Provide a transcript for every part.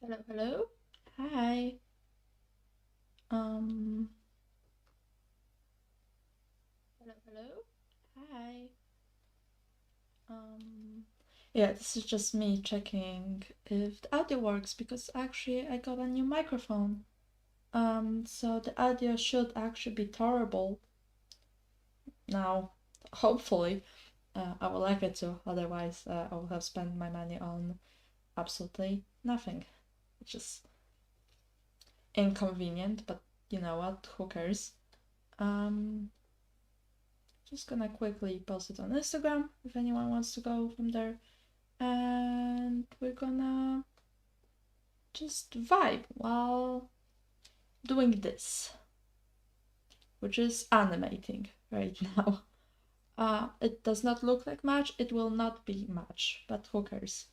Hello, hello. Hi. Um. Hello, hello. Hi. Um. Yeah, this is just me checking if the audio works because actually I got a new microphone. So the audio should actually be tolerable now. Hopefully, I would like it to. Otherwise, I would have spent my money on absolutely nothing, which is inconvenient. But you know what? Who cares? Um. Just gonna quickly post it on Instagram if anyone wants to go from there. And we're gonna just vibe while doing this, which is animating right now. It does not look like much, it will not be much, but who cares?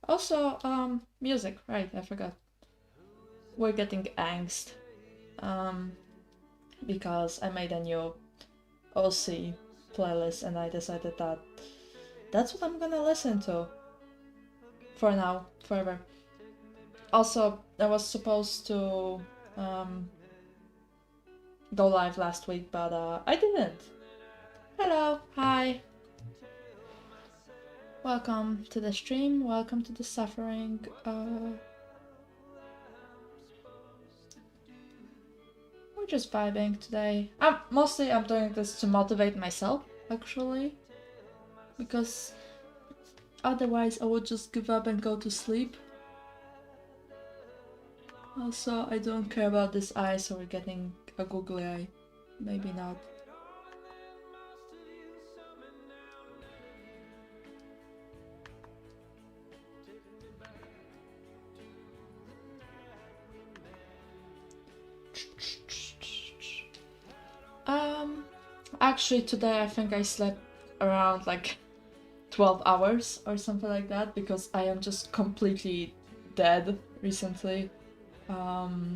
Also, music, right, I forgot. We're getting angst. Because I made a new OC playlist and I decided that that's what I'm gonna listen to. For now, forever. Also, I was supposed to go live last week, but I didn't. Hello, hi. Welcome to the stream, welcome to the suffering. We're just vibing today. Mostly I'm doing this to motivate myself, actually. Because otherwise I would just give up and go to sleep. Also, I don't care about this eye, so we're getting a googly eye. Maybe not. Actually today I think I slept around like 12 hours or something like that because I am just completely dead recently.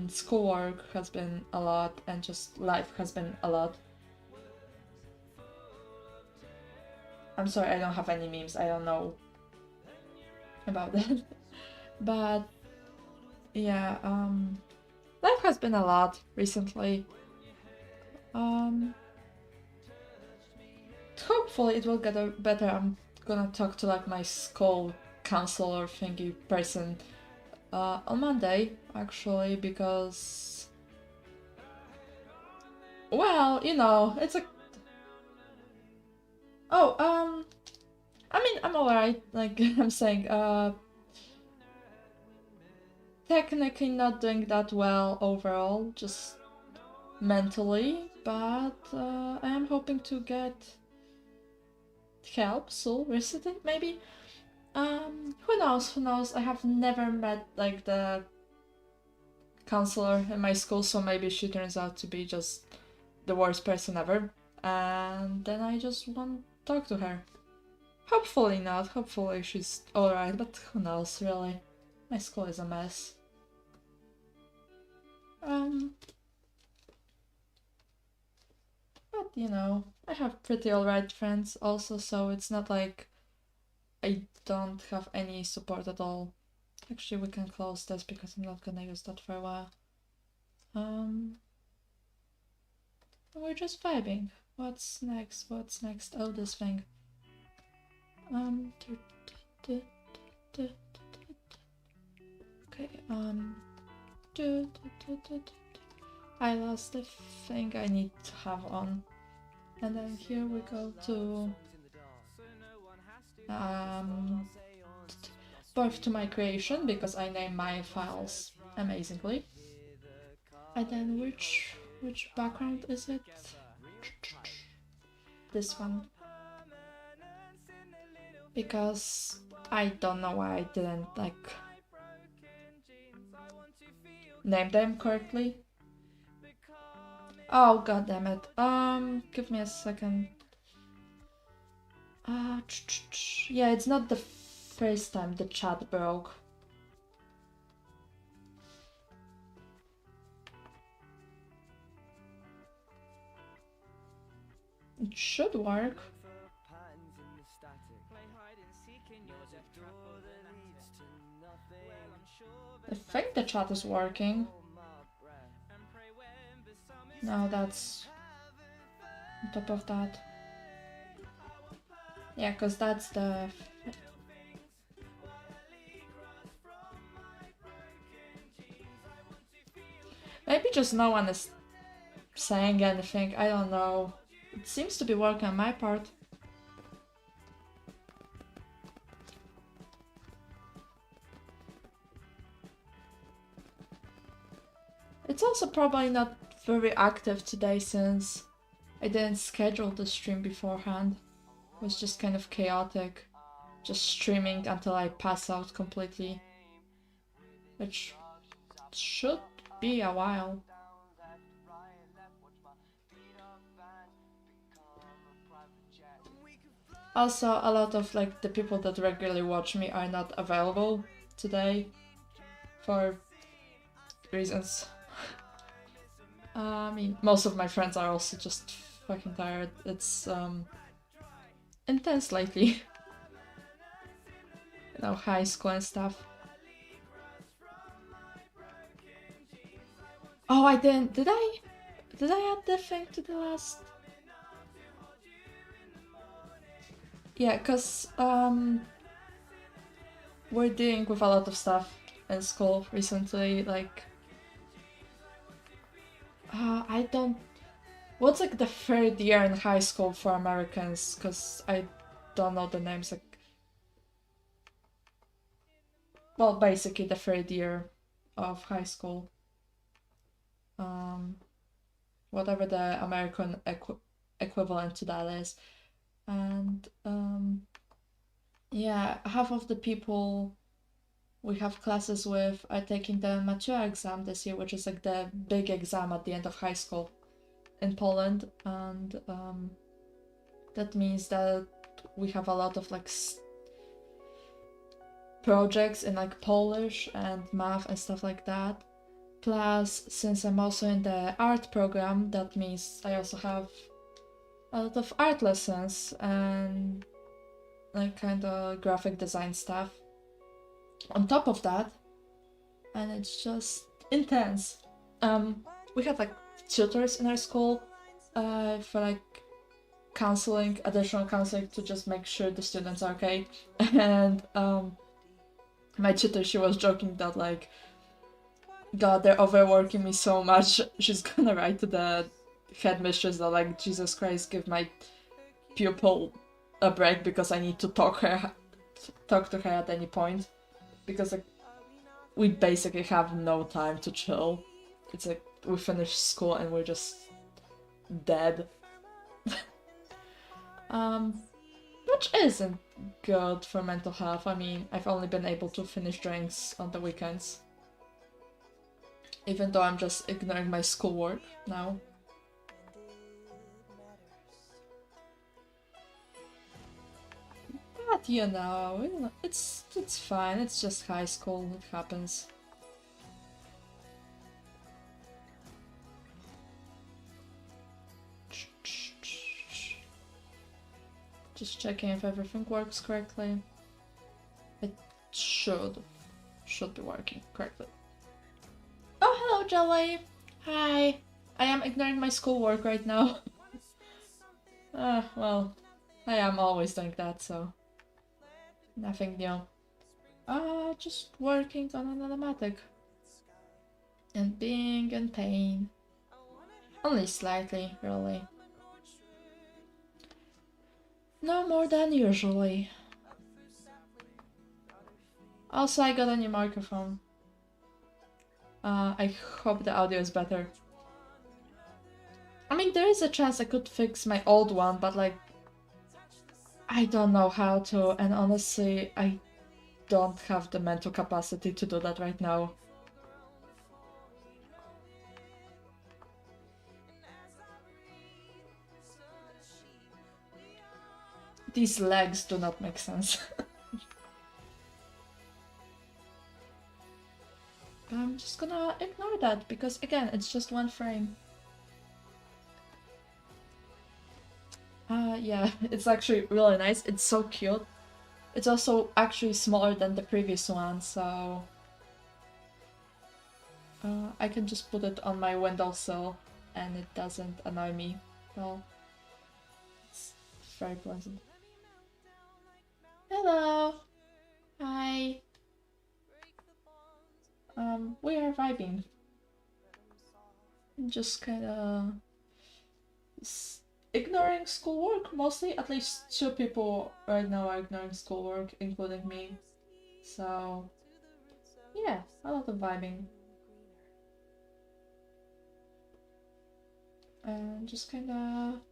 Schoolwork has been a lot and just life has been a lot. I'm sorry, I don't have any memes, I don't know about that. But yeah, life has been a lot recently. Hopefully it will get better. I'm gonna talk to like my school counselor thingy person on Monday actually because well, you know, it's a oh I mean I'm alright, like I'm saying, technically not doing that well overall, just mentally, but I am hoping to get help soon recently maybe. Who knows, who knows? I have never met like the counselor in my school, so maybe she turns out to be just the worst person ever. And then I just won't talk to her. Hopefully not, hopefully she's alright, but who knows, really. My school is a mess. But you know, I have pretty alright friends also, so it's not like I don't have any support at all. Actually, we can close this because I'm not gonna use that for a while. We're just vibing. What's next? What's next? Oh, this thing. Okay, I lost the thing I need to have on. And then here we go to birth to my creation because I name my files amazingly. And then which background is it? This one. Because I don't know why I didn't like name them correctly. Oh god damn it. Give me a second. Yeah, it's not the first time the chat broke. should work. I think the chat is working. No, that's on top of that. Yeah, because that's the... Maybe just no one is saying anything, I don't know. It seems to be working on my part. It's also probably not very active today since I didn't schedule the stream beforehand. It was just kind of chaotic. Just streaming until I pass out completely. Which should be a while. Also, a lot of like the people that regularly watch me are not available today for reasons. I mean, most of my friends are also just fucking tired. It's intense lately. You know, high school and stuff. Oh, I didn't. Did I add the thing to the last? Yeah, cause we're dealing with a lot of stuff in school recently. Like, I don't. What's like the third year in high school for Americans? Cause I don't know the names. Like, well, basically the third year of high school. Whatever the American equivalent to that is. And yeah, half of the people we have classes with are taking the mature exam this year, which is like the big exam at the end of high school in Poland, and that means that we have a lot of like projects in like Polish and math and stuff like that. Plus, since I'm also in the art program, that means I also have a lot of art lessons and like kind of graphic design stuff on top of that, and it's just intense. We have like tutors in our school for like additional counseling to just make sure the students are okay. And my tutor, she was joking that like, God, they're overworking me so much. She's gonna write to the headmistress that like, Jesus Christ, give my pupil a break because I need to talk to her at any point, because like we basically have no time to chill. It's like we finish school and we're just dead. Which isn't good for mental health. I mean, I've only been able to finish drinks on the weekends, even though I'm just ignoring my schoolwork now. But you know, it's fine. It's just high school. It happens. Just checking if everything works correctly. It should be working correctly. Oh, hello, Jelly. Hi. I am ignoring my schoolwork right now. Well, I am always doing that, so nothing new. Just working on an automatic. And being in pain. Only slightly, really. No more than usually. Also, I got a new microphone. I hope the audio is better. I mean, there is a chance I could fix my old one, but like, I don't know how to, and honestly, I don't have the mental capacity to do that right now. These legs do not make sense. I'm just gonna ignore that, because again, it's just one frame. Yeah, it's actually really nice. It's so cute. It's also actually smaller than the previous one, so I can just put it on my windowsill and it doesn't annoy me. Well, it's very pleasant. Hello! Hi! We are vibing. Just kinda ignoring schoolwork mostly. At least 2 people right now are ignoring schoolwork, including me. So, yeah, a lot of vibing. And just kinda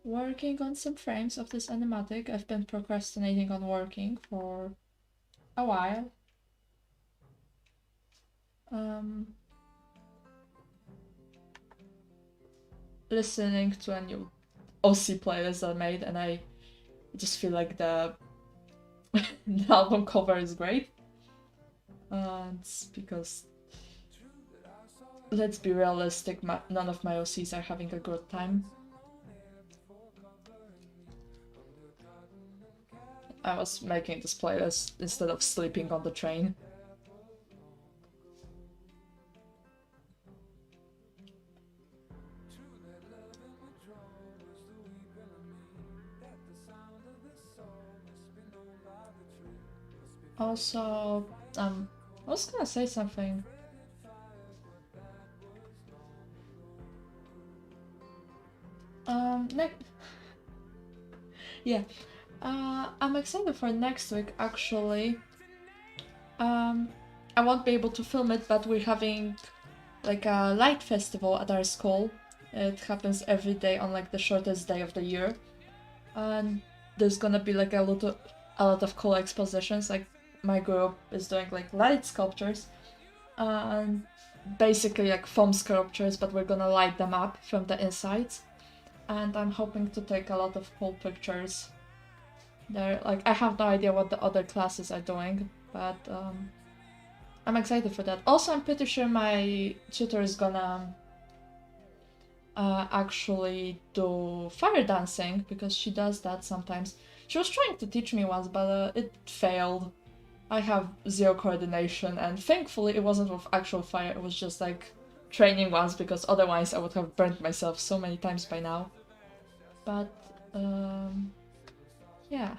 working on some frames of this animatic. I've been procrastinating on working for a while. Listening to a new OC playlist I made, and I just feel like the album cover is great. It's because, let's be realistic, none of my OCs are having a good time. I was making this playlist instead of sleeping on the train. Also, I was gonna say something. Yeah, I'm excited for next week, actually. I won't be able to film it, but we're having like a light festival at our school. It happens every day on like the shortest day of the year. And there's gonna be like a lot of cool expositions. Like my group is doing like light sculptures and basically like foam sculptures, but we're gonna light them up from the insides. And I'm hoping to take a lot of cool pictures there. Like I have no idea what the other classes are doing, but I'm excited for that. Also, I'm pretty sure my tutor is gonna actually do fire dancing, because she does that sometimes. She was trying to teach me once, but it failed. I have zero coordination, and thankfully it wasn't with actual fire, it was just like training once, because otherwise I would have burnt myself so many times by now. But yeah,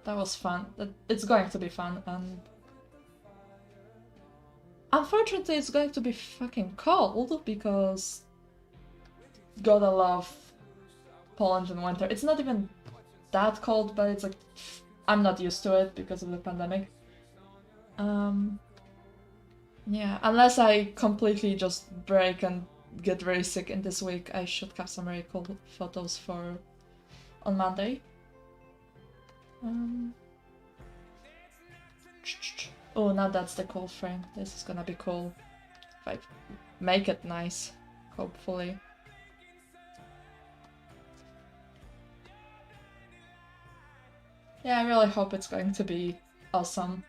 that was fun. It's going to be fun, and unfortunately it's going to be fucking cold, because gotta love Poland in winter. It's not even that cold, but it's like I'm not used to it because of the pandemic. Yeah, unless I completely just break and get very sick in this week, I should have some very cool photos for on Monday. Oh, now that's the cool frame. This is gonna be cool. If I make it nice, hopefully. Yeah, I really hope it's going to be awesome.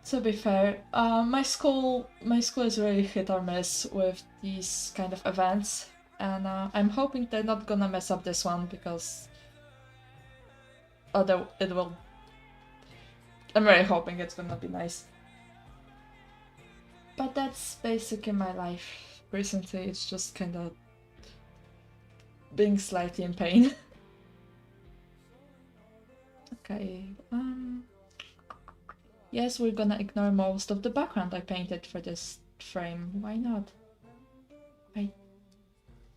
To be fair, my school is really hit or miss with these kind of events, and I'm hoping they're not gonna mess up this one, because although it will, I'm really hoping it's gonna be nice. But that's basically my life recently. It's just kind of being slightly in pain. Okay, yes, we're gonna ignore most of the background I painted for this frame. Why not? I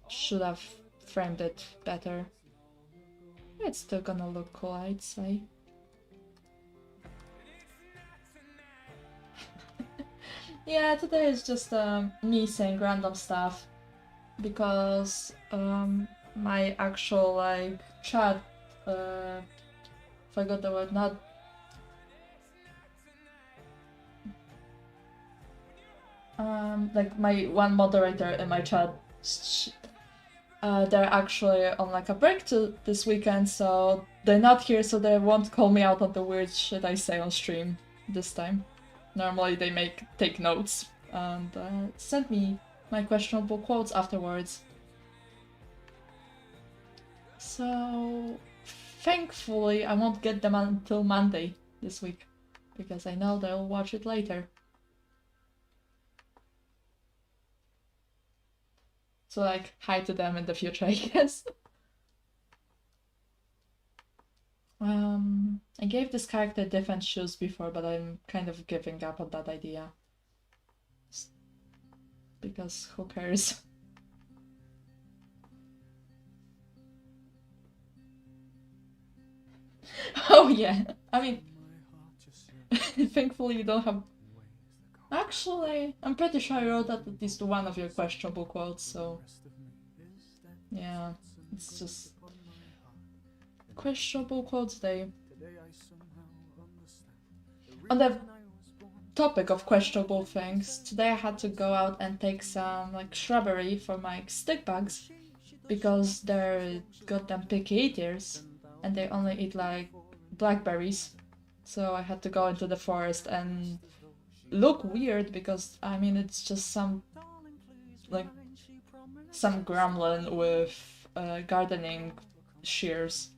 should have framed it better. It's still gonna look cool, I'd say. Yeah, today is just me saying random stuff, because my actual like chat, forgot the word, not like my one moderator in my chat, they're actually on like a break this weekend, so they're not here, so they won't call me out on the weird shit I say on stream this time. Normally they take notes and send me my questionable quotes afterwards. So thankfully I won't get them until Monday this week, because I know they'll watch it later. So like, hi to them in the future, I guess. I gave this character different shoes before, but I'm kind of giving up on that idea. Because who cares? Oh yeah, I mean, thankfully you don't have... Actually, I'm pretty sure I wrote at least one of your questionable quotes, so... Yeah, it's just... Questionable quotes day. On the topic of questionable things, today I had to go out and take some like shrubbery for my stick bugs, because they're goddamn picky eaters and they only eat like blackberries. So I had to go into the forest and look weird, because I mean it's just some gremlin with gardening shears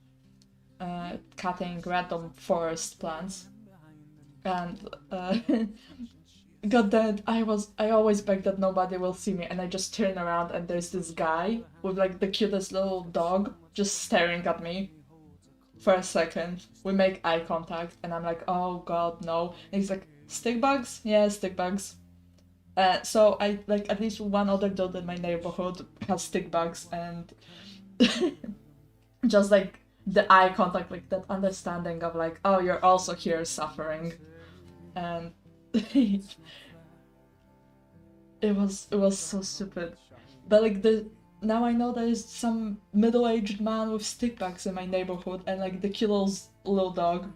cutting random forest plants. And god damn, I always beg that nobody will see me, and I just turn around and there's this guy with like the cutest little dog just staring at me for a second. We make eye contact and I'm like, oh god, no. And he's like, stick bugs? Yeah, stick bugs. So I like at least one other dude in my neighborhood has stick bugs, and just like the eye contact, like that understanding of like, oh, you're also here suffering. And it was so stupid. But like now I know there is some middle-aged man with stick bugs in my neighborhood, and like the cute little dog.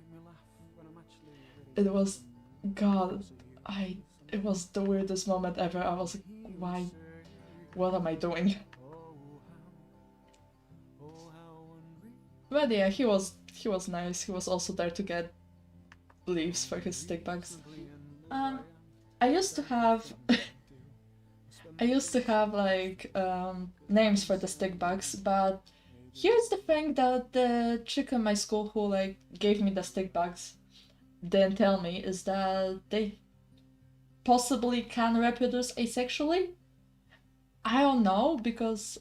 It was, god, it was the weirdest moment ever. I was like, why? What am I doing? But yeah, he was nice. He was also there to get leaves for his stick bugs. I used to have like names for the stick bugs, but here's the thing that the chick in my school who like gave me the stick bugs didn't tell me, is that they possibly can reproduce asexually. I don't know, because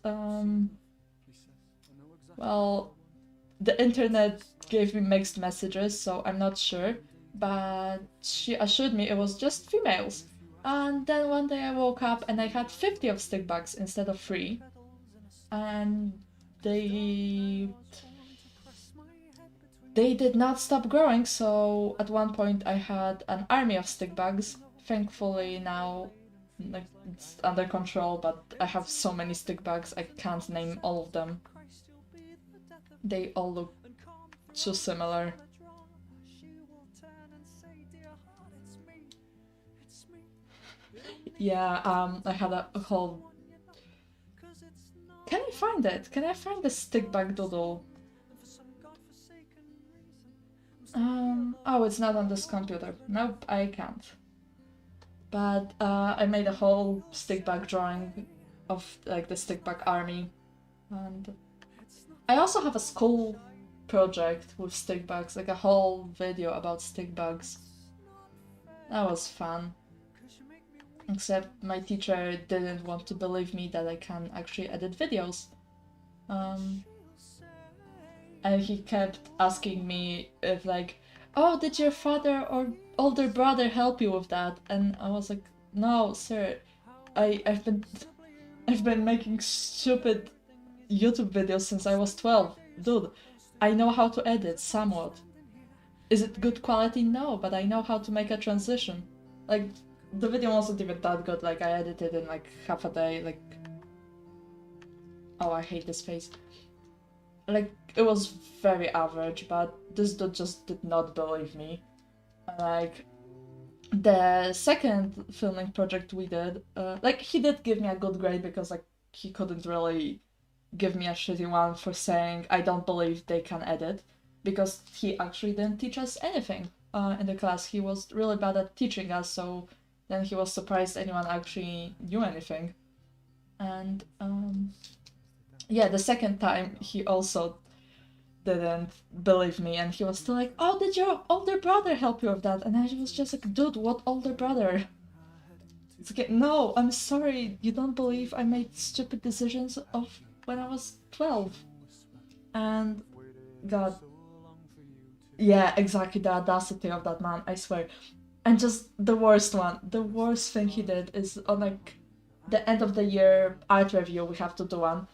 well, the internet gave me mixed messages, so I'm not sure, but she assured me it was just females. And then one day I woke up and I had 50 of stick bugs instead of 3. And they did not stop growing, so at one point I had an army of stick bugs. Thankfully now like it's under control, but I have so many stick bugs I can't name all of them. They all look too similar. Yeah, I had a whole... Can I find it? Can I find the stick bug doodle? Oh, it's not on this computer. Nope, I can't. But I made a whole stick bug drawing of like the stick bug army. And I also have a school project with stick bugs, like a whole video about stick bugs. That was fun. Except my teacher didn't want to believe me that I can actually edit videos. And he kept asking me if like, oh, did your father or older brother help you with that? And I was like, no, sir, I've been making stupid YouTube videos since I was 12. Dude, I know how to edit somewhat. Is it good quality? No, but I know how to make a transition. Like, the video wasn't even that good, like I edited in like half a day, like... Oh, I hate this face. Like, it was very average, but this dude just did not believe me. Like, the second filming project we did, like, he did give me a good grade, because like, he couldn't really give me a shitty one for saying I don't believe they can edit, because he actually didn't teach us anything in the class. He was really bad at teaching us, so then he was surprised anyone actually knew anything. And yeah, the second time he also didn't believe me, and he was still like, oh, did your older brother help you with that? And I was just like, dude, what older brother? It's like, no, I'm sorry, you don't believe I made stupid decisions of when I was 12. And God, yeah, exactly, the audacity of that man, I swear. And just the worst one, the worst thing he did is on like the end of the year art review, we have to do one.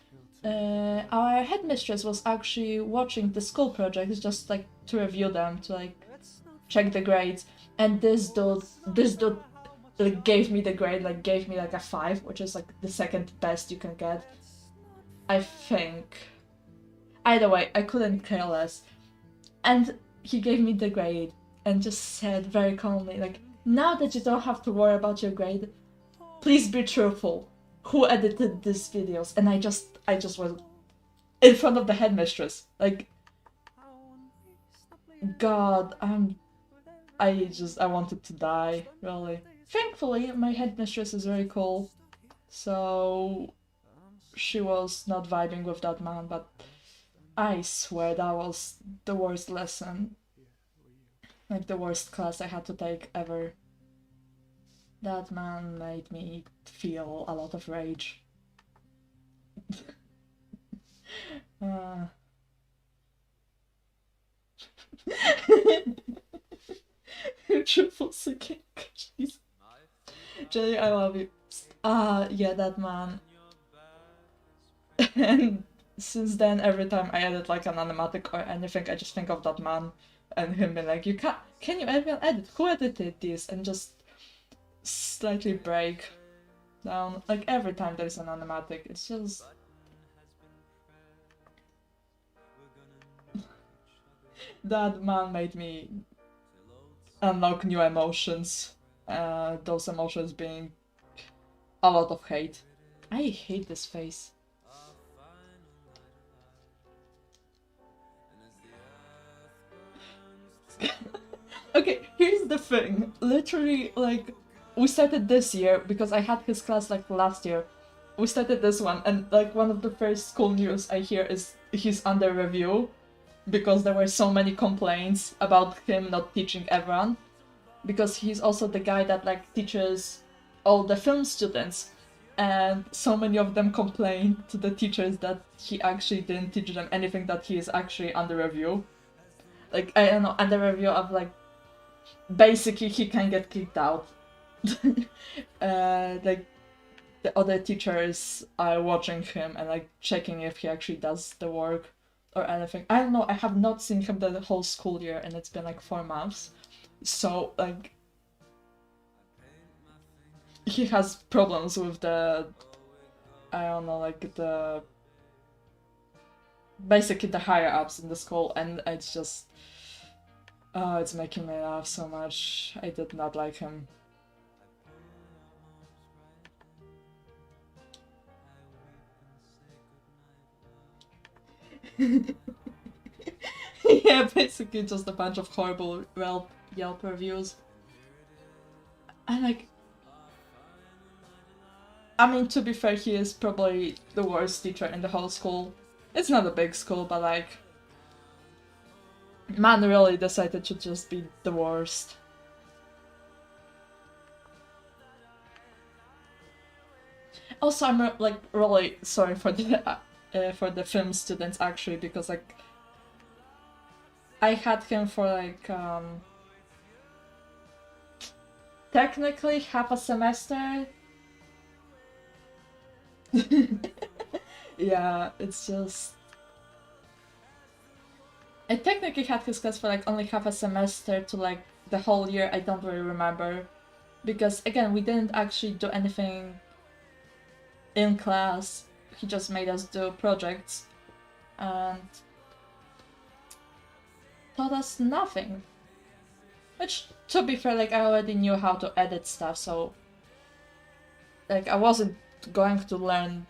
Our headmistress was actually watching the school projects just like to review them, to like check the grades. And this dude like gave me the grade, like gave me like a 5, which is like the second best you can get. I think. Either way, I couldn't care less. And he gave me the grade and just said very calmly, like, now that you don't have to worry about your grade, please be truthful. Who edited these videos? And I just was in front of the headmistress. Like, God, I wanted to die, really. Thankfully, my headmistress is very cool, so she was not vibing with that man, but I swear that was the worst lesson, like the worst class I had to take ever. That man made me feel a lot of rage. uh... Triple seeking. Jelly, I love you. Yeah, that man. And since then, every time I edit like an animatic or anything, I just think of that man and him being like, can you even edit? Who edited this? And just slightly break down. Like every time there's an animatic, it's just... That man made me unlock new emotions. Those emotions being a lot of hate. I hate this face. Okay, here's the thing. Literally, like, we started this year because I had his class like last year. We started this one, and like one of the first school news I hear is he's under review because there were so many complaints about him not teaching everyone. Because he's also the guy that like teaches all the film students, and so many of them complain to the teachers that he actually didn't teach them anything, that he is actually under review. Like, I don't know, under review of like, basically he can get kicked out. Like the other teachers are watching him and like checking if he actually does the work or anything. I don't know, I have not seen him the whole school year and it's been like 4 months. So like he has problems with the, I don't know, like the, basically the higher ups in the school, and it's just, oh, it's making me laugh so much. I did not like him. Yeah, basically just a bunch of horrible Yelp reviews. And like, I mean, to be fair, he is probably the worst teacher in the whole school. It's not a big school, but like, man really decided to just be the worst. Also, I'm like really sorry for the film students actually, because like I had him for like technically half a semester. Yeah, it's just, I technically had his class for like only half a semester to like the whole year. I don't really remember, because again, we didn't actually do anything in class. He just made us do projects and taught us nothing. Which, to be fair, like I already knew how to edit stuff, so like I wasn't going to learn,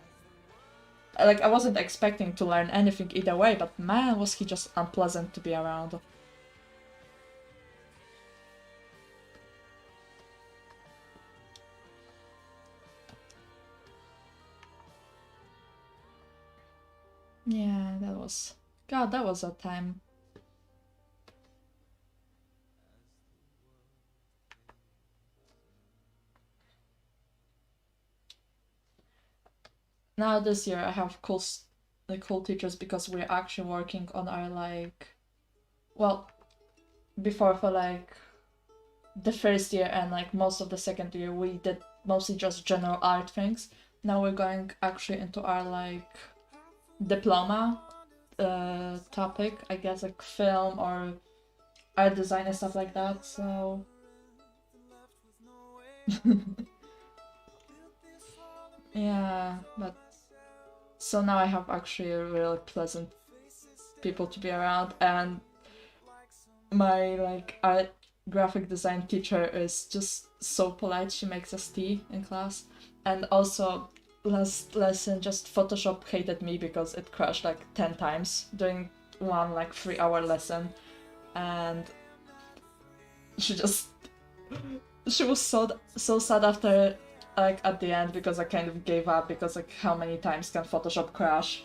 like I wasn't expecting to learn anything either way, but man, was he just unpleasant to be around. Yeah, that was... God, that was a time. Now this year I have cool teachers because we're actually working on our like... Well, before for like the first year and like most of the second year we did mostly just general art things. Now we're going actually into our like diploma topic, I guess, like film or art design and stuff like that, so yeah, but so now I have actually a really pleasant people to be around, and my like art graphic design teacher is just so polite. She makes us tea in class, and also last lesson just Photoshop hated me because it crashed like 10 times during one like 3-hour lesson, and she just she was so sad after like at the end because I kind of gave up because like how many times can Photoshop crash?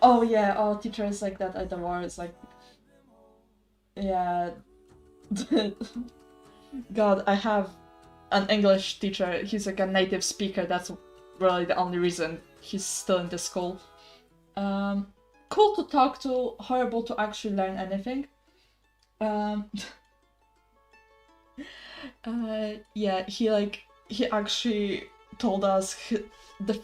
Oh yeah, all teachers like that at the war is like, yeah. God, I have an English teacher. He's like a native speaker. That's really the only reason he's still in the school. Cool to talk to, horrible to actually learn anything. Yeah, he actually told us the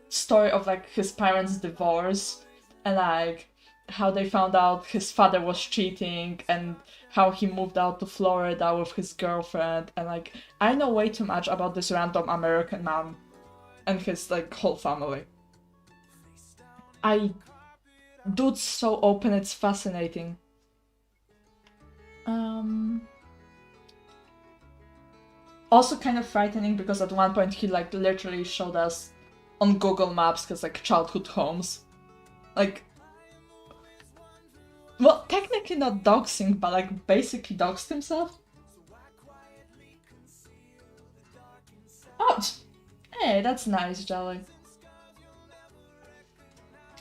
story of like his parents' divorce and like how they found out his father was cheating and how he moved out to Florida with his girlfriend, and like I know way too much about this random American man and his like whole family. Dude's so open, it's fascinating. Also kind of frightening because at one point he like literally showed us on Google Maps his like childhood homes. Like, well, technically not doxing, but like basically doxed himself. Oh, hey, that's nice, Jelly.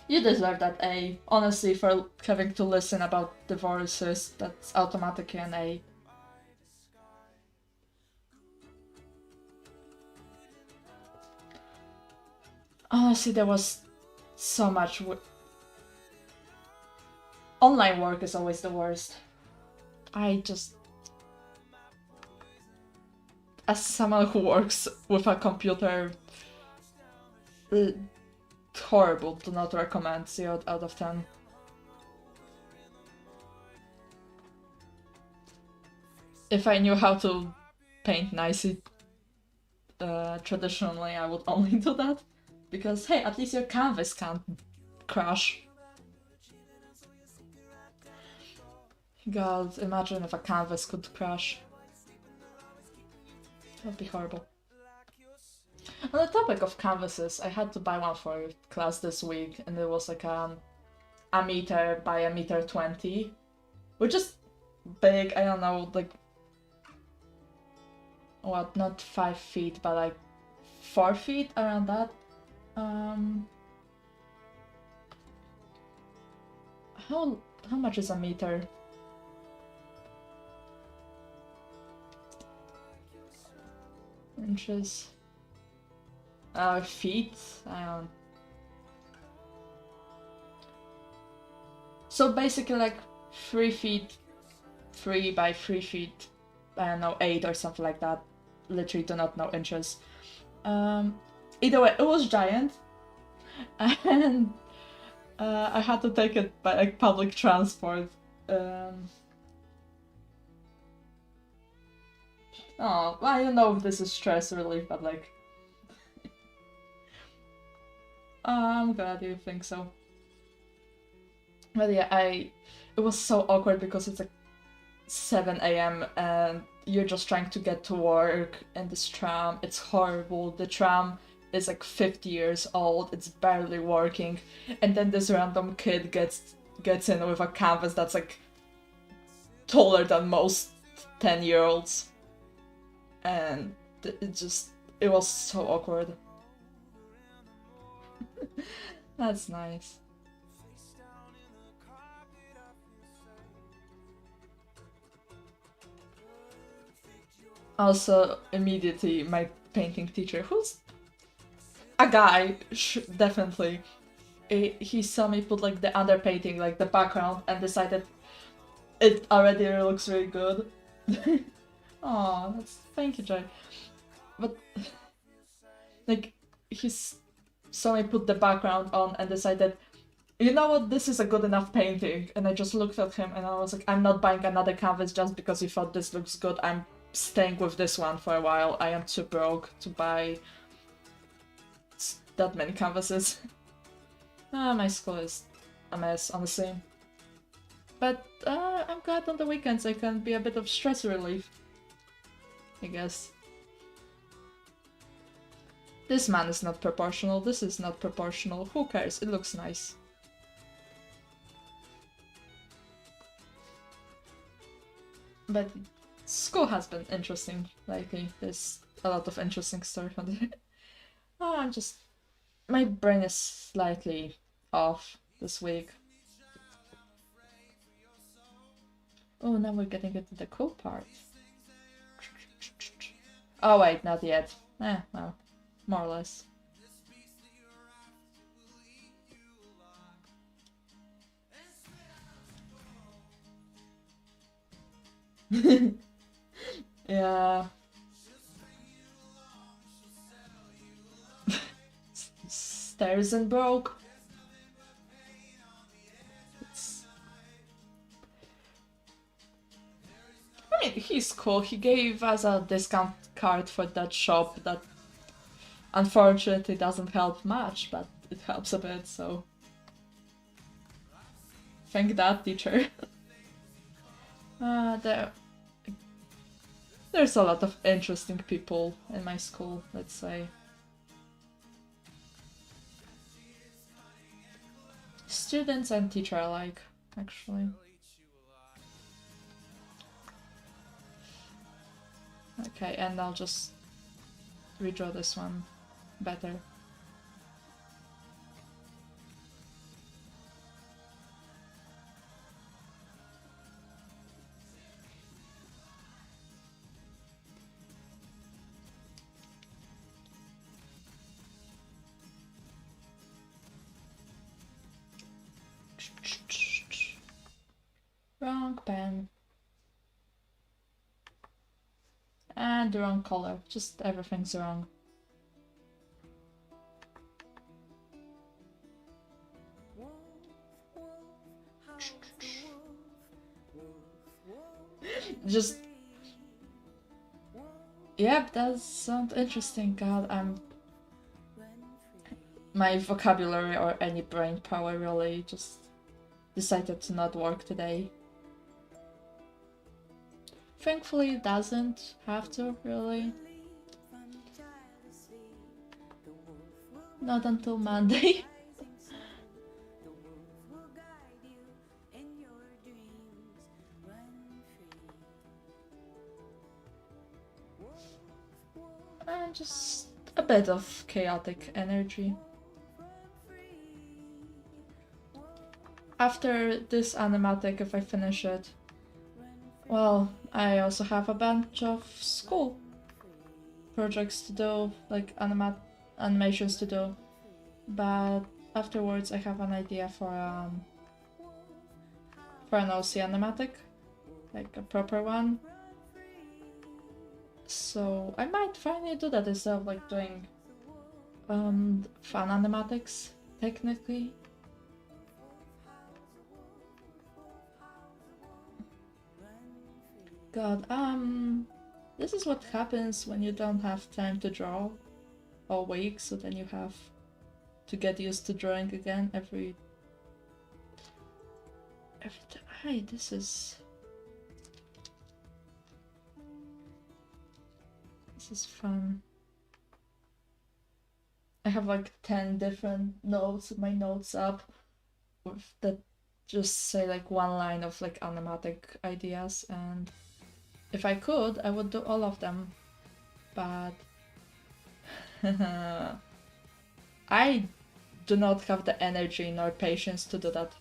You deserve that A. Honestly, for having to listen about divorces, that's automatically an A. Honestly, there was so much. Online work is always the worst. I just... As someone who works with a computer, horrible, do not recommend, 0 out of 10. If I knew how to paint nicely traditionally, I would only do that. Because, hey, at least your canvas can't crash. God, imagine if a canvas could crash. That would be horrible. On the topic of canvases, I had to buy one for class this week, and it was like a meter by a meter 20, which is big. I don't know, like, what, not 5 feet, but like 4 feet, around that. How much is a meter? Inches. Feet? I don't... So basically like 3 feet, 3 by 3 feet, I don't know, 8 or something like that. Literally do not know inches. Either way, it was giant. And I had to take it by like public transport. Oh, I don't know if this is stress relief, but like... I'm glad you think so. But yeah, it was so awkward because it's like 7 a.m. and you're just trying to get to work in this tram. It's horrible. The tram is like 50 years old. It's barely working. And then this random kid gets in with a canvas that's like taller than most 10-year-olds. And it just... It was so awkward. That's nice. Also, immediately, my painting teacher, who's a guy, definitely, he saw me put like the underpainting, like the background, and decided it already looks really good. Oh, thank you, Jay. But like saw me put the background on and decided, you know what, this is a good enough painting. And I just looked at him and I was like, I'm not buying another canvas just because you thought this looks good. I'm staying with this one for a while. I am too broke to buy that many canvases. My school is a mess, honestly. But I'm glad on the weekends I can be a bit of stress relief, I guess. This man is not proportional, this is not proportional, who cares, it looks nice. But school has been interesting lately, there's a lot of interesting stuff on there. Oh, my brain is slightly off this week. Oh, now we're getting into the cool part. Oh wait, not yet. Well, more or less. Yeah. Stairs and broke. I mean, he's cool. He gave us a discount card for that shop that unfortunately doesn't help much, but it helps a bit, so thank that teacher. There's a lot of interesting people in my school, let's say. Students and teacher alike, actually. Okay, and I'll just redraw this one better. Wrong pen. And the wrong color. Just everything's wrong. Just... Yep, that sounds interesting. God, my vocabulary or any brain power really just decided to not work today. Thankfully it doesn't have to, really. Not until Monday. And just a bit of chaotic energy. After this animatic, if I finish it, well, I also have a bunch of school projects to do, like animations to do, but afterwards I have an idea for an OC animatic, like a proper one. So I might finally do that instead of like doing fun animatics, technically. God, this is what happens when you don't have time to draw all week, so then you have to get used to drawing again every time. Hey, this is fun. I have like 10 different notes, my notes up, that just say like one line of like animatic ideas, and if I could, I would do all of them, but I do not have the energy nor patience to do that.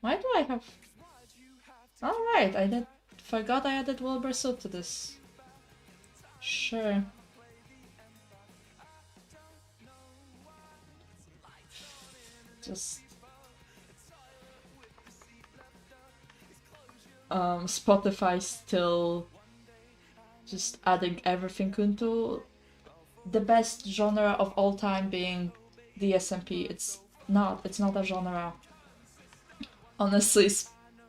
Why do I have... Alright, forgot I added Wilbur Suit to this. Sure. Just... Spotify still just adding everything into the best genre of all time being DSMP. It's not a genre. Honestly,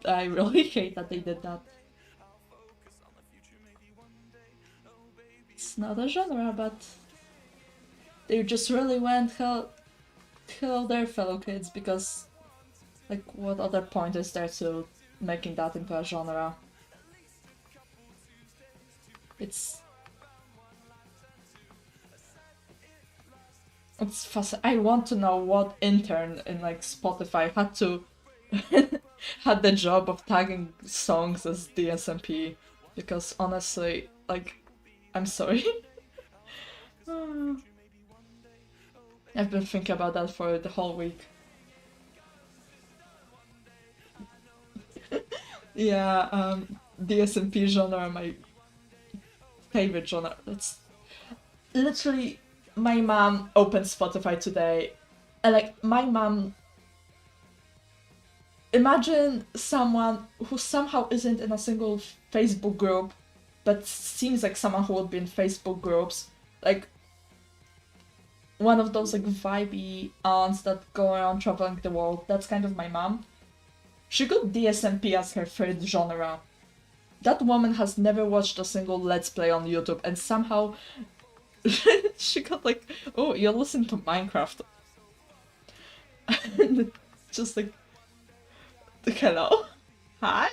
I really hate that they did that. It's not a genre, but they just really went hell their fellow kids, because like what other point is there to making that into a genre? It's fascinating. I want to know what intern in like Spotify had the job of tagging songs as DSMP, because honestly, like, I'm sorry. I've been thinking about that for the whole week. Yeah, DSMP genre, my favorite genre. It's literally, my mom opened Spotify today, and like, my mom... Imagine someone who somehow isn't in a single Facebook group, but seems like someone who would be in Facebook groups. Like, one of those like vibey aunts that go around traveling the world. That's kind of my mom. She got DSMP as her third genre. That woman has never watched a single Let's Play on YouTube, and somehow she got like, oh, you listen to Minecraft. Just like, hello? Hi?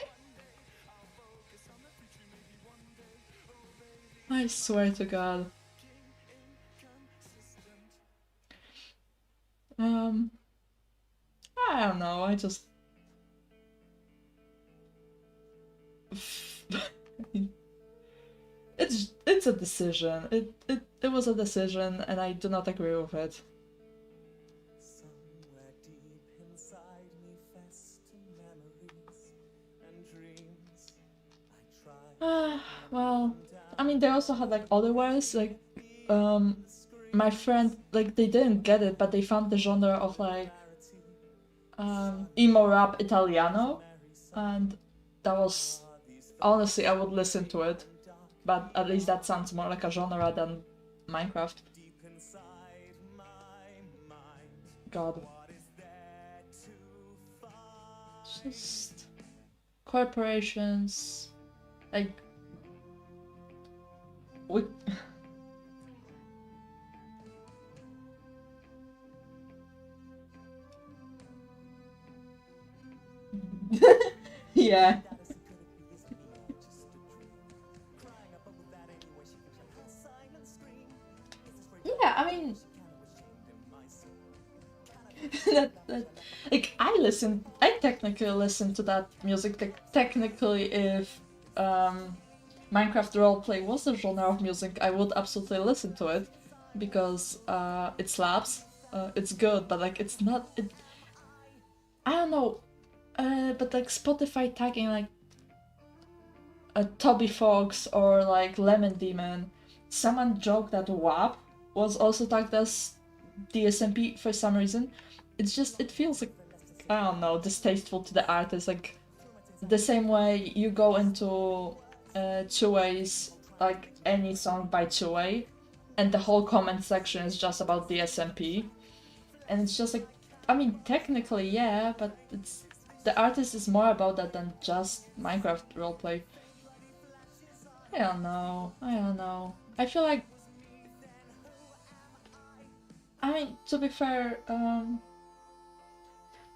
I swear to God. I don't know, I just... it's a decision. It was a decision, and I do not agree with it. Well, I mean, they also had like other words, like, my friend, like, they didn't get it, but they found the genre of like, emo rap Italiano, and that was, honestly, I would listen to it, but at least that sounds more like a genre than Minecraft. God. Just corporations, like, we... Yeah. Yeah, I mean... like, I technically listen to that music. Like, technically, if Minecraft roleplay was a genre of music, I would absolutely listen to it, because it slaps. It's good, but like, it's not... I don't know, but like, Spotify tagging like Toby Fox or like Lemon Demon. Someone joked that WAP was also tagged as DSMP for some reason. It's just, it feels like, I don't know, distasteful to the artist. Like, the same way you go into Two Ways, like any song by Two Way, and the whole comment section is just about DSMP. And it's just like, I mean, technically, yeah, but it's... the artist is more about that than just Minecraft roleplay. I don't know. I feel like... I mean, to be fair, oh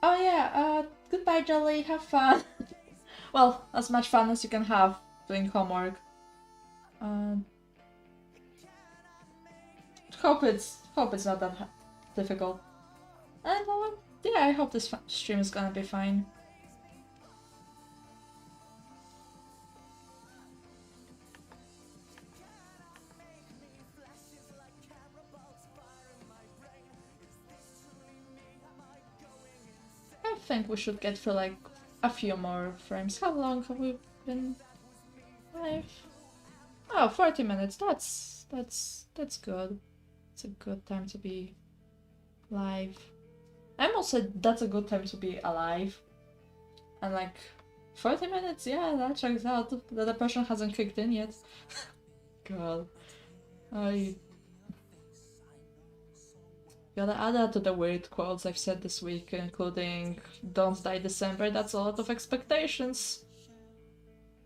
yeah, goodbye Jolly, have fun. Well, as much fun as you can have doing homework. Hope it's not that difficult. And yeah, I hope this stream is gonna be fine. think we should get through like a few more frames. How long have we been live? Oh, 40 minutes. That's good. It's a good time to be live. I almost said that's a good time to be alive. And like 40 minutes, yeah, that checks out. The depression hasn't kicked in yet. God. I gotta add that to the weird quotes I've said this week, including Don't Die December. That's a lot of expectations.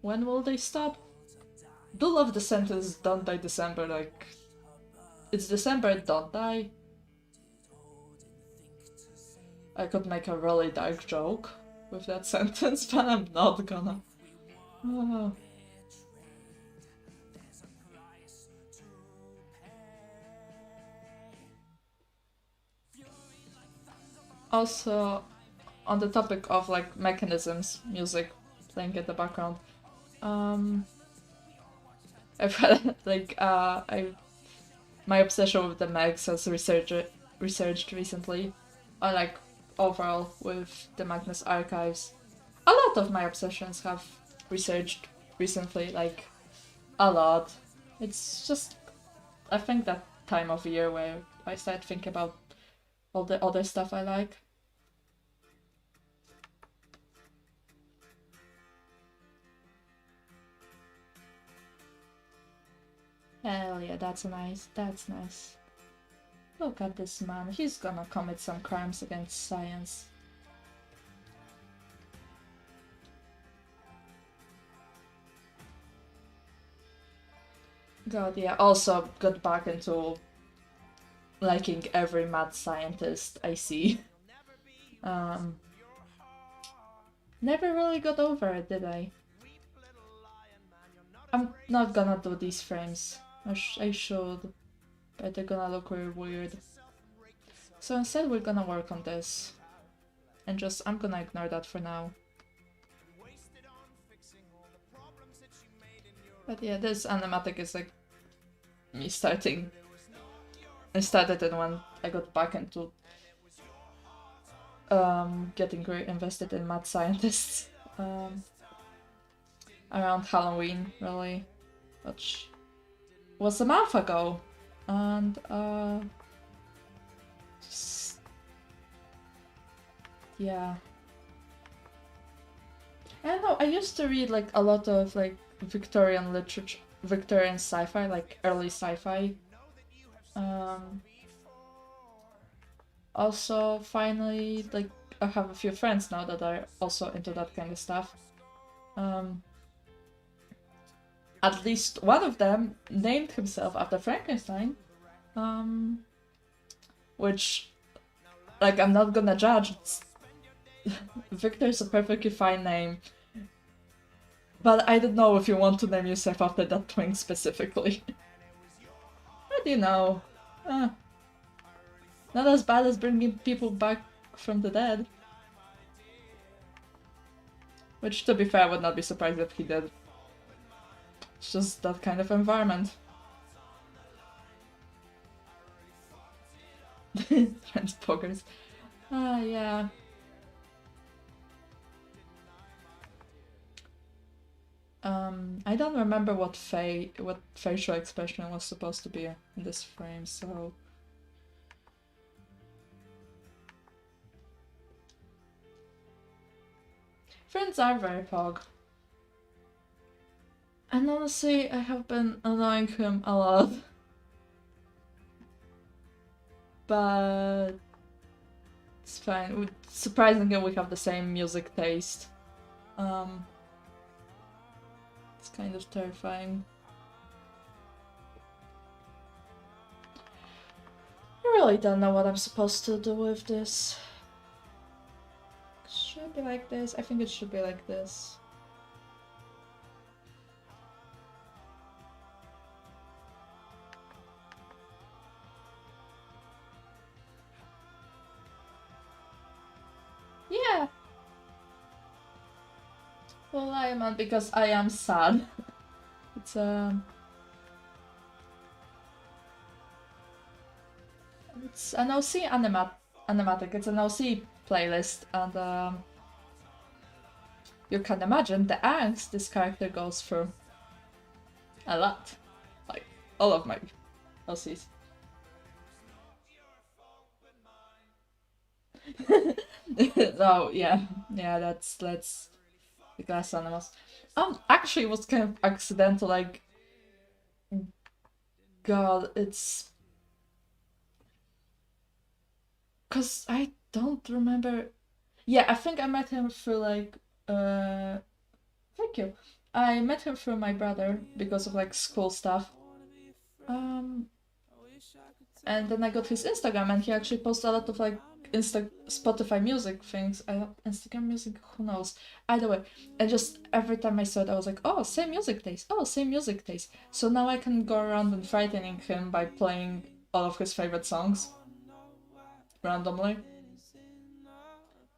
When will they stop? Do love the sentence Don't Die December, like it's December, don't die. I could make a really dark joke with that sentence, but I'm not gonna. Oh. Also, on the topic of like mechanisms, music playing in the background, I've had like my obsession with the Mags has researched recently, or like overall with the Magnus archives. A lot of my obsessions have researched recently, like a lot. It's just, I think, that time of year where I start thinking about all the other stuff I like. Hell yeah, that's nice. Look at this man, he's gonna commit some crimes against science. God, yeah, also got back into liking every mad scientist I see. Never really got over it, did I? I'm not gonna do these frames. I should, but they're gonna look really weird. So instead we're gonna work on this. And just, I'm gonna ignore that for now. But yeah, this animatic is like me starting. I started it when I got back into getting very invested in mad scientists. Around Halloween, really, which was a month ago, and just, yeah. I don't know, I used to read like a lot of like Victorian literature, Victorian sci-fi, like early sci-fi. Also, finally, like I have a few friends now that are also into that kind of stuff. At least one of them named himself after Frankenstein, which, like, I'm not gonna judge. Victor's a perfectly fine name, but I don't know if you want to name yourself after that twin specifically. How do you know? Not as bad as bringing people back from the dead. Which, to be fair, I would not be surprised if he did. It's just that kind of environment. Transporters. Yeah. I don't remember what facial expression was supposed to be in this frame, so... Friends are very pog. And honestly, I have been annoying him a lot. But... it's fine. Surprisingly, we have the same music taste. It's kind of terrifying. I really don't know what I'm supposed to do with this. Should it be like this? I think it should be like this. Yeah! Well, I am, because I am sad. It's it's an OC animatic. It's an OC playlist, and you can imagine the angst this character goes through. A lot. Like, all of my LCs. Oh, yeah. Yeah, that's the glass animals. Actually, it was kind of accidental, like, God, it's... Cause I don't remember... Yeah, I think I met him through, like, thank you. I met him through my brother because of, like, school stuff. And then I got his Instagram, and he actually posted a lot of, like, Spotify music things. Instagram music, who knows? Either way, and just every time I saw it, I was like, oh, same music taste. Oh, same music taste. So now I can go around and frightening him by playing all of his favorite songs randomly.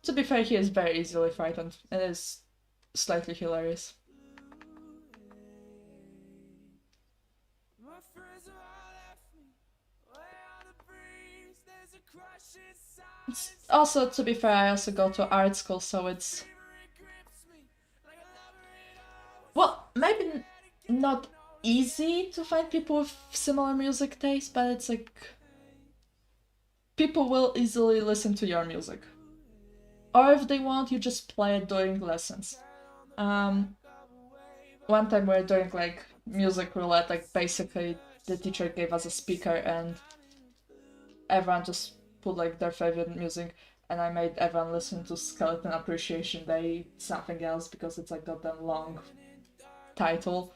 To be fair, he is very easily frightened. It is slightly hilarious. Also, to be fair, I also go to art school, so it's... Well, maybe not easy to find people with similar music taste, but it's like... People will easily listen to your music. Or if they want, you just play it during lessons. One time we were doing, like, music roulette, like, basically the teacher gave us a speaker and everyone just put, like, their favorite music, and I made everyone listen to Skeleton Appreciation Day, something else, because it's, like, got that long title.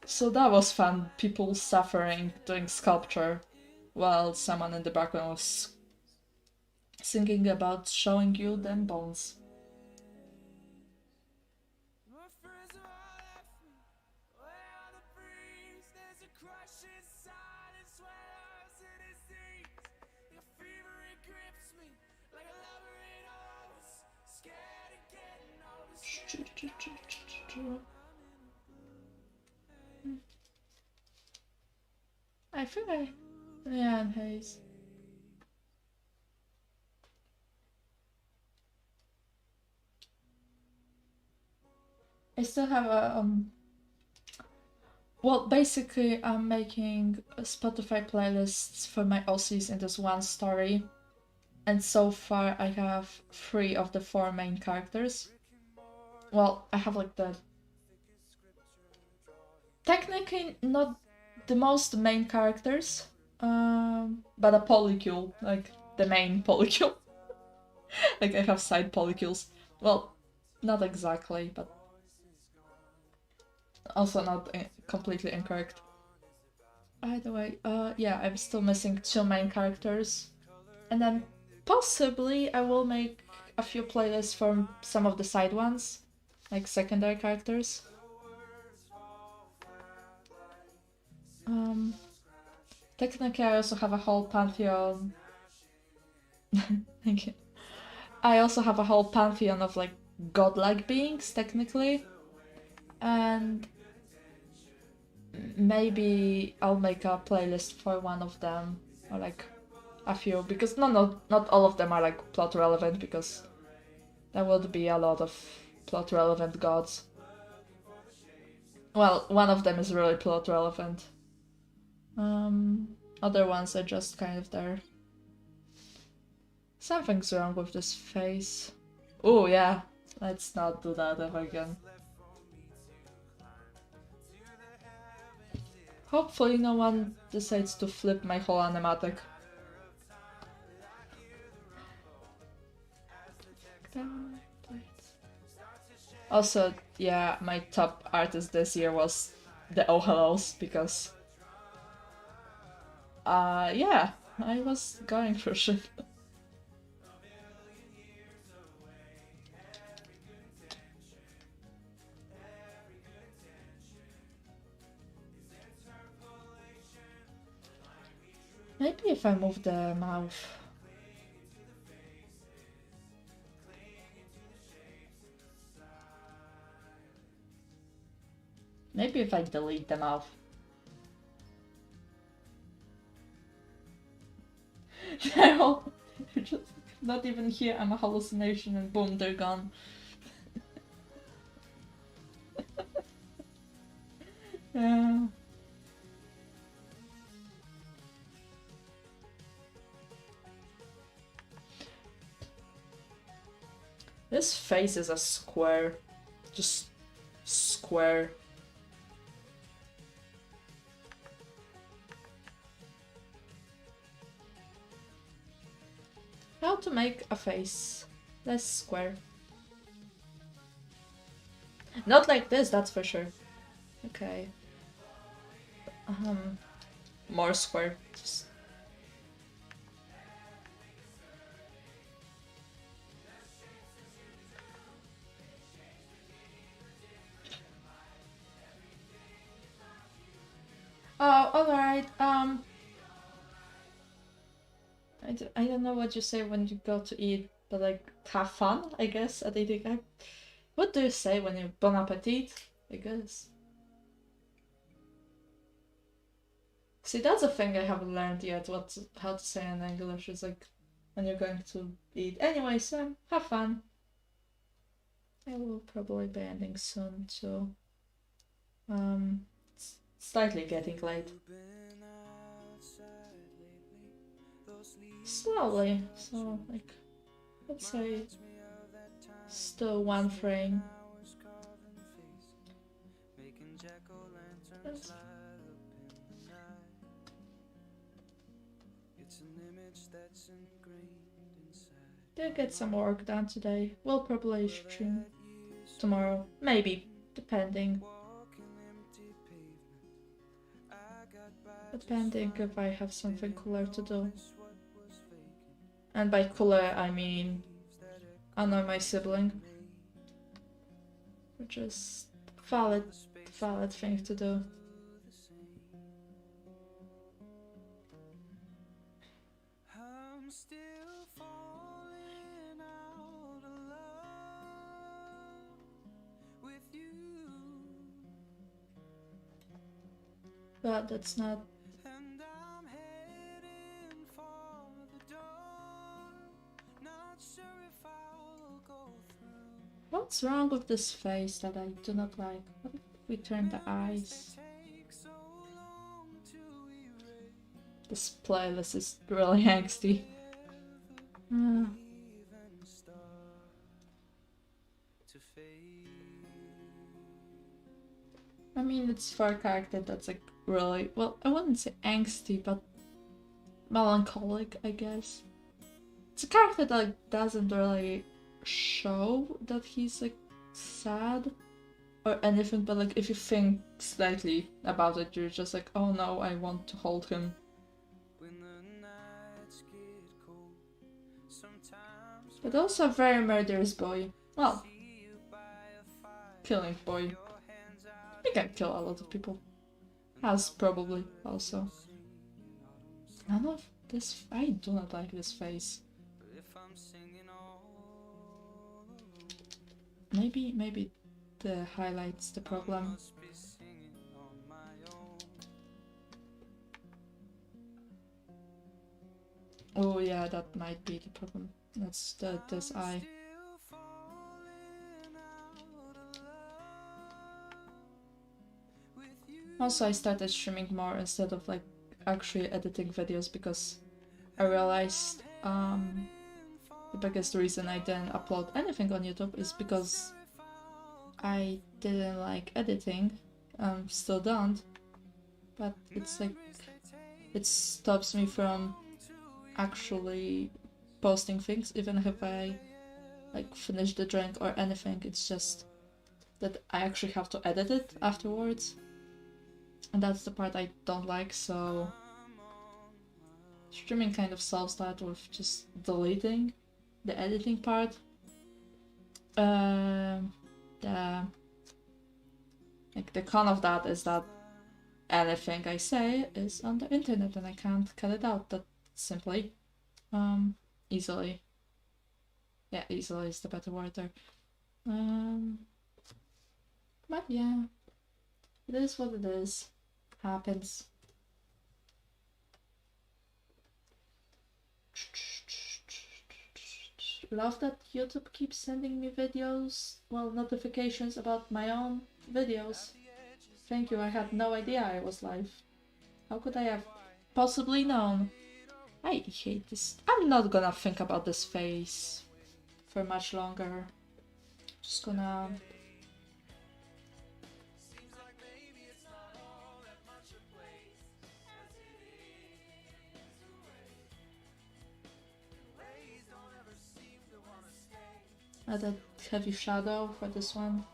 So that was fun, people suffering doing sculpture while someone in the background was singing about showing you them bones. I think yeah, and haze. I still have a well, basically I'm making Spotify playlists for my OCs in this one story, and so far I have 3 of the 4 main characters. Well, I have, like, the... Technically not the most main characters, but a polycule, like the main polycule. Like, I have side polycules. Well, not exactly, but also not completely incorrect. Either way, yeah, I'm still missing 2 main characters. And then possibly I will make a few playlists for some of the side ones, like secondary characters. Technically I also have a whole pantheon. Thank you. I also have a whole pantheon of, like, godlike beings, technically. And maybe I'll make a playlist for one of them, or, like, a few, because not all of them are, like, plot relevant, because there would be a lot of plot relevant gods. Well, one of them is really plot relevant. Other ones are just kind of there. Something's wrong with this face. Oh yeah, let's not do that ever again. Hopefully no one decides to flip my whole animatic. Also, yeah, my top artist this year was the Oh Hellos, because yeah, I was going for shit. Maybe if I move the mouth. Maybe if I delete the mouth. Cheryl, you're just Not even here, I'm a hallucination and boom, they're gone. Yeah. This face is a square. Just square. How to make a face less square. Not like this, that's for sure. Okay. More square. Just... Oh, alright. I don't know what you say when you go to eat, but like, have fun, I guess, at eating. What do you say when you bon appetit? I guess. See, that's a thing I haven't learned yet, how to say in English. It's like, when you're going to eat. Anyway, so, have fun. I will probably be ending soon, so... It's slightly getting late. Slowly, so, like, let's say... Still one frame. Yes. Did get some work done today. We'll probably stream tomorrow. Maybe, depending. Depending if I have something cooler to do. And by cooler, I mean annoy my sibling. Which is valid thing to do. But that's not... What's wrong with this face that I do not like? What if we turn the eyes? This playlist is really angsty. I mean, it's for a character that's like really, well, I wouldn't say angsty, but melancholic, I guess. It's a character that like, doesn't really show that he's like sad or anything, but like if you think slightly about it, you're just like, oh no, I want to hold him. But also a very murderous boy. Well, killing boy. He can kill a lot of people. Has probably also. I love this. I do not like this face. Maybe the highlights the problem. Oh yeah, that might be the problem. That's this eye. Also, I started streaming more instead of like actually editing videos because I realized the biggest reason I didn't upload anything on YouTube is because I didn't like editing. Still don't, but it's like it stops me from actually posting things, even if I like finish the drink or anything. It's just that I actually have to edit it afterwards. And that's the part I don't like, so streaming kind of solves that with just deleting the editing part. The con of that is that anything I say is on the internet and I can't cut it out that simply. Easily. Yeah, easily is the better word there. But yeah, it is what it is. Happens. love that YouTube keeps sending me videos, well, notifications about my own videos. Thank you, I had no idea I was live. How could I have possibly known? I hate this. I'm not gonna think about this face for much longer. Just gonna... add a heavy shadow for this one.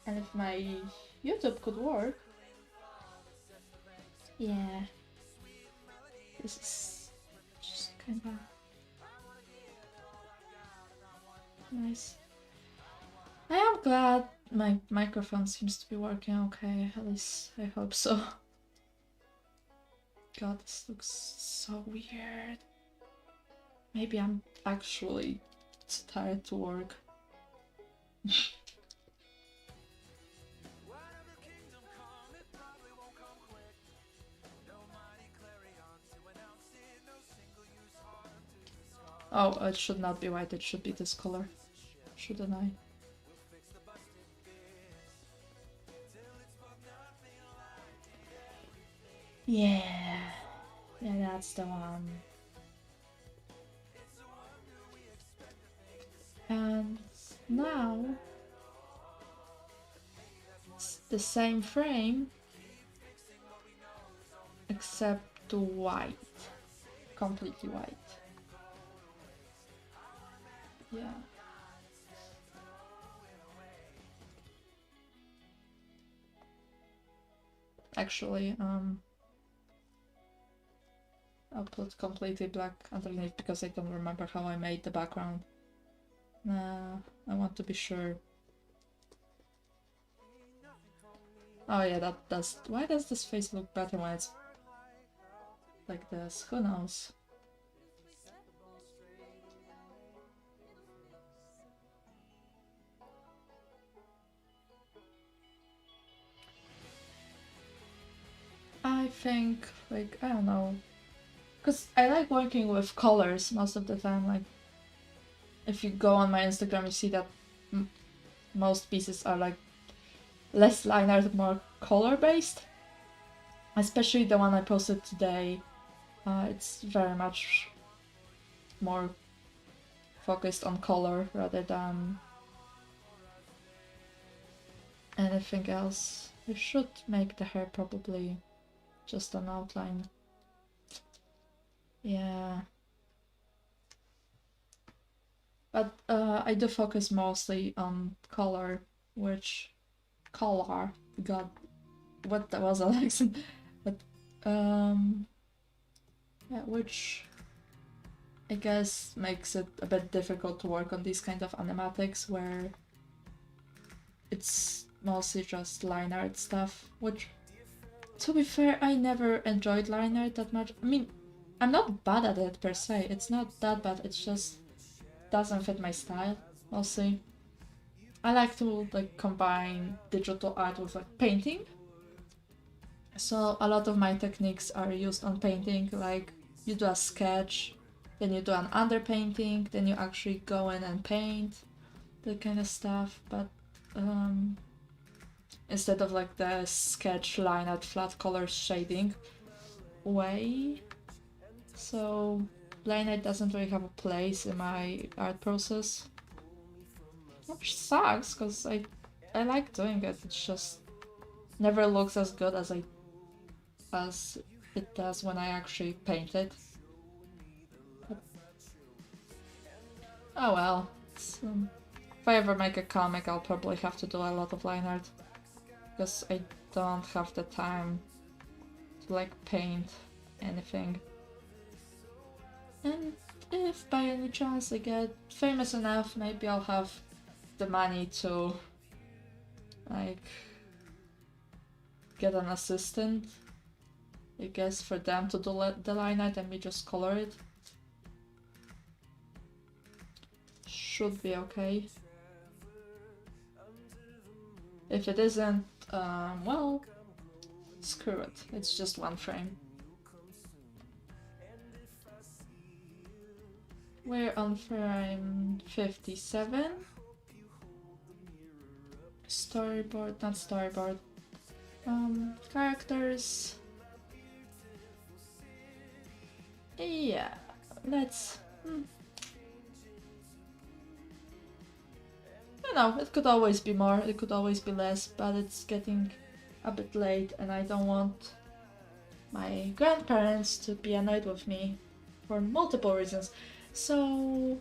And if my YouTube could work... yeah. This is just kinda... nice. I am glad my microphone seems to be working okay, at least I hope so. God, this looks so weird. Maybe I'm actually tired to work. Oh, it should not be white, it should be this color. Shouldn't I? Yeah. Yeah, that's the one. And now it's the same frame except white. Completely white. Yeah. Actually, I'll put completely black underneath because I don't remember how I made the background. I want to be sure. Oh yeah, that does... why does this face look better when it's like this? Who knows? I think, like, I don't know. Because I like working with colors most of the time. Like, if you go on my Instagram, you see that most pieces are like less line art, more color based. Especially the one I posted today. It's very much more focused on color rather than anything else. I should make the hair probably just an outline. Yeah. But I do focus mostly on color, which... color? God, what that was an accent? But, yeah, which I guess makes it a bit difficult to work on these kind of animatics where it's mostly just line art stuff, which, to be fair, I never enjoyed line art that much. I mean, I'm not bad at it per se, it's not that bad, it's just doesn't fit my style, mostly. I like to like combine digital art with like painting. So a lot of my techniques are used on painting, like you do a sketch, then you do an underpainting, then you actually go in and paint, that kind of stuff, but instead of like the sketch line art flat color shading way. So line art doesn't really have a place in my art process. Which sucks, because I like doing it, it's just never looks as good as it does when I actually paint it. But, oh well, if I ever make a comic I'll probably have to do a lot of line art, because I don't have the time to like paint anything. And if by any chance I get famous enough, maybe I'll have the money to like get an assistant, I guess, for them to do the line art and me just color it. Should be okay. If it isn't, well, screw it, it's just one frame. We're on frame 57. Storyboard, not storyboard. Characters. Yeah, let's... You know, it could always be more, it could always be less, but it's getting a bit late and I don't want my grandparents to be annoyed with me for multiple reasons. So,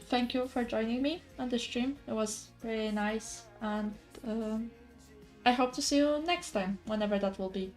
thank you for joining me on the stream. It was really nice, and I hope to see you next time, whenever that will be.